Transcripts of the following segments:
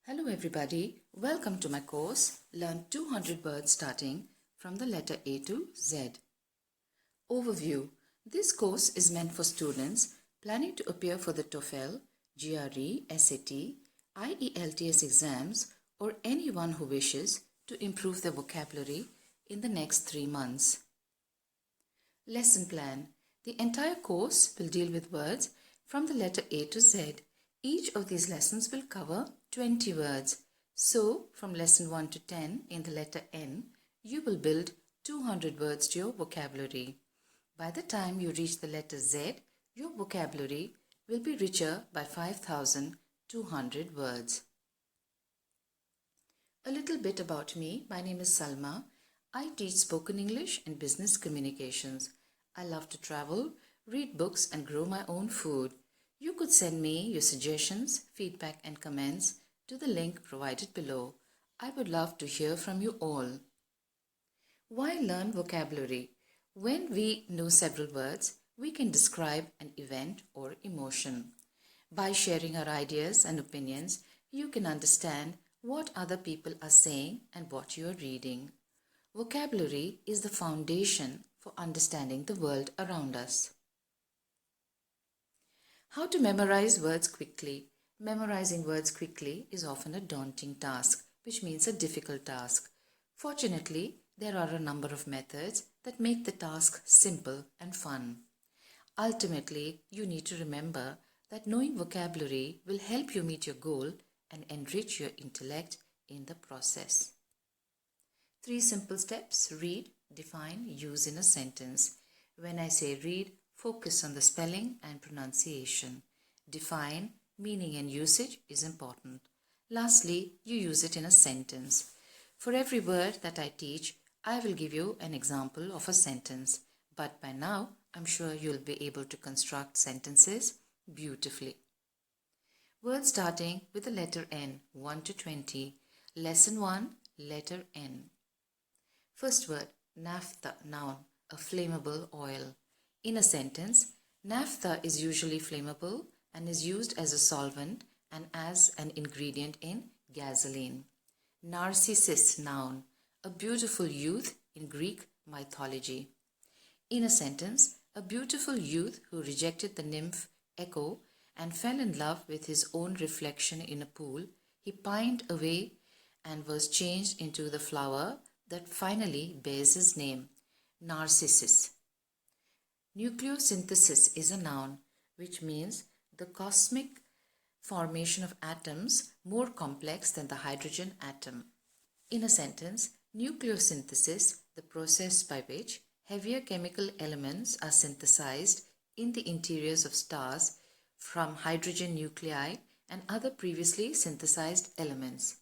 Hello everybody, welcome to my course Learn 200 words starting from the letter A to Z. Overview. This course is meant for students planning to appear for the TOEFL, GRE, SAT, IELTS exams or anyone who wishes to improve their vocabulary in the next 3 months. Lesson plan. The entire course will deal with words from the letter A to Z. Each of these lessons will cover 20 words. So, from lesson 1 to 10 in the letter N, you will build 200 words to your vocabulary. By the time you reach the letter Z, your vocabulary will be richer by 5,200 words. A little bit about me. My name is Salma. I teach spoken English and business communications. I love to travel, read books and grow my own food. You could send me your suggestions, feedback and comments to the link provided below. I would love to hear from you all. Why learn vocabulary? When we know several words, we can describe an event or emotion. By sharing our ideas and opinions, you can understand what other people are saying and what you are reading. Vocabulary is the foundation for understanding the world around us. How to memorize words quickly? Memorizing words quickly is often a daunting task, which means a difficult task. Fortunately, there are a number of methods that make the task simple and fun. Ultimately, you need to remember that knowing vocabulary will help you meet your goal and enrich your intellect in the process. 3 simple steps: read, define, use in a sentence. When I say read, focus on the spelling and pronunciation. Define, meaning and usage is important. Lastly, you use it in a sentence. For every word that I teach, I will give you an example of a sentence. But by now, I'm sure you'll be able to construct sentences beautifully. Words starting with the letter N, 1 to 20. Lesson 1, letter N. First word, naphtha, noun, a flammable oil. In a sentence, naphtha is usually flammable and is used as a solvent and as an ingredient in gasoline. Narcissus, noun, a beautiful youth in Greek mythology. In a sentence, a beautiful youth who rejected the nymph Echo and fell in love with his own reflection in a pool, he pined away and was changed into the flower that finally bears his name, Narcissus. Nucleosynthesis is a noun, which means the cosmic formation of atoms more complex than the hydrogen atom. In a sentence, nucleosynthesis, the process by which heavier chemical elements are synthesized in the interiors of stars from hydrogen nuclei and other previously synthesized elements.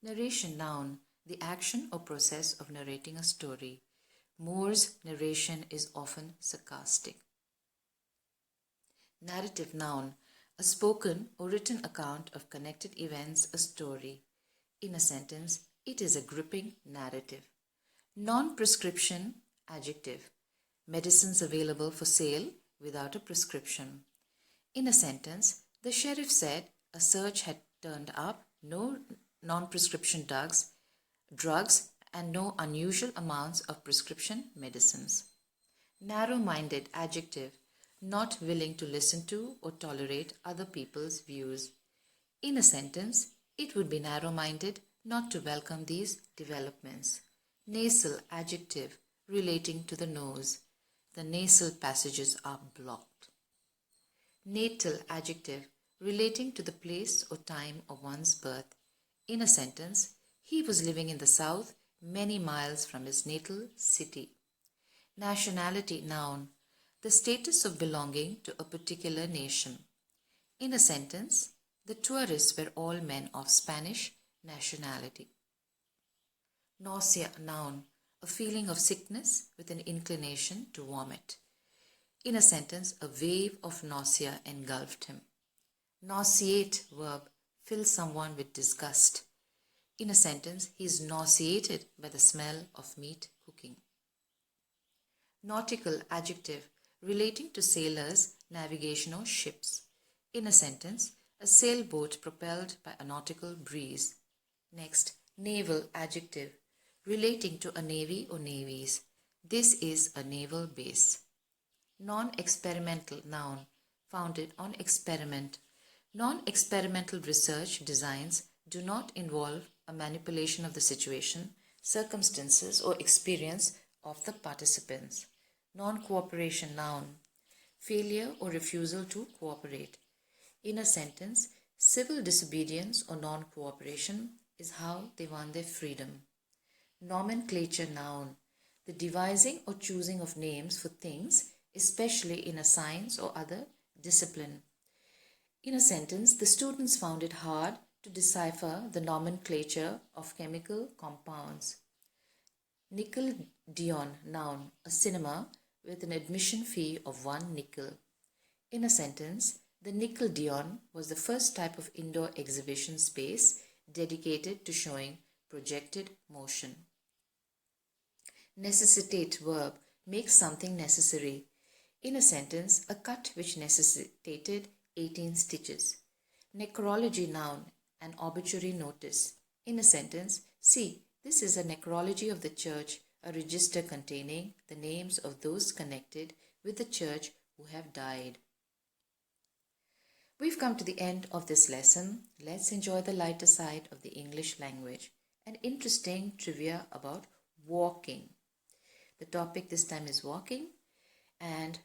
Narration, noun, the action or process of narrating a story. Moore's narration is often sarcastic. Narrative, noun, a spoken or written account of connected events, a story. In a sentence, it is a gripping narrative. Non-prescription, adjective, medicines available for sale without a prescription. In a sentence, the sheriff said a search had turned up no non-prescription drugs and no unusual amounts of prescription medicines. Narrow-minded, adjective, not willing to listen to or tolerate other people's views. In a sentence, it would be narrow-minded not to welcome these developments. Nasal, adjective, relating to the nose. The nasal passages are blocked. Natal, adjective, relating to the place or time of one's birth. In a sentence, he was living in the south, many miles from his natal city. Nationality, noun, the status of belonging to a particular nation. In a sentence, the tourists were all men of Spanish nationality. Nausea, noun, a feeling of sickness with an inclination to vomit. In a sentence, a wave of nausea engulfed him. Nauseate, verb, fill someone with disgust. In a sentence, he is nauseated by the smell of meat cooking. Nautical, adjective, relating to sailors, navigation or ships. In a sentence, a sailboat propelled by a nautical breeze. Next, naval adjective, relating to a navy or navies. This is a naval base. Non-experimental noun, founded on experiment. Non-experimental research designs do not involve a manipulation of the situation, circumstances, or experience of the participants. Non-cooperation noun, failure or refusal to cooperate. In a sentence, civil disobedience or non-cooperation is how they won their freedom. Nomenclature noun, the devising or choosing of names for things, especially in a science or other discipline. In a sentence, the students found it hard to decipher the nomenclature of chemical compounds. Nickelodeon noun, a cinema with an admission fee of 1 nickel. In a sentence, the Nickelodeon was the first type of indoor exhibition space dedicated to showing projected motion. Necessitate verb, make something necessary. In a sentence, a cut which necessitated 18 stitches. Necrology noun, an obituary notice. In a sentence, see, this is a necrology of the church, a register containing the names of those connected with the church who have died. We've come to the end of this lesson. Let's enjoy the lighter side of the English language. An interesting trivia about walking. The topic this time is walking, and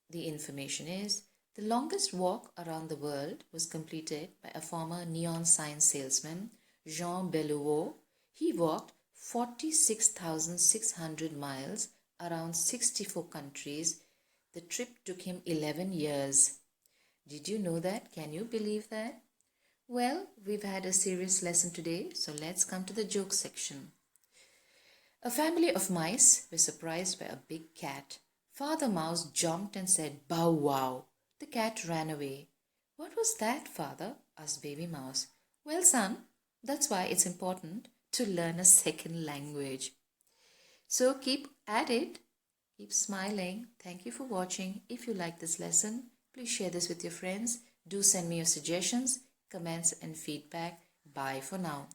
the information is: the longest walk around the world was completed by a former neon sign salesman, Jean Bellouot. He walked 46,600 miles around 64 countries. The trip took him 11 years. Did you know that? Can you believe that? Well, we've had a serious lesson today, so let's come to the joke section. A family of mice were surprised by a big cat. Father Mouse jumped and said, "Bow wow." The cat ran away. "What was that, Father?" asked Baby Mouse. "Well, son, that's why it's important to learn a second language. So keep at it. Keep smiling. Thank you for watching. If you like this lesson, please share this with your friends. Do send me your suggestions, comments, and feedback. Bye for now.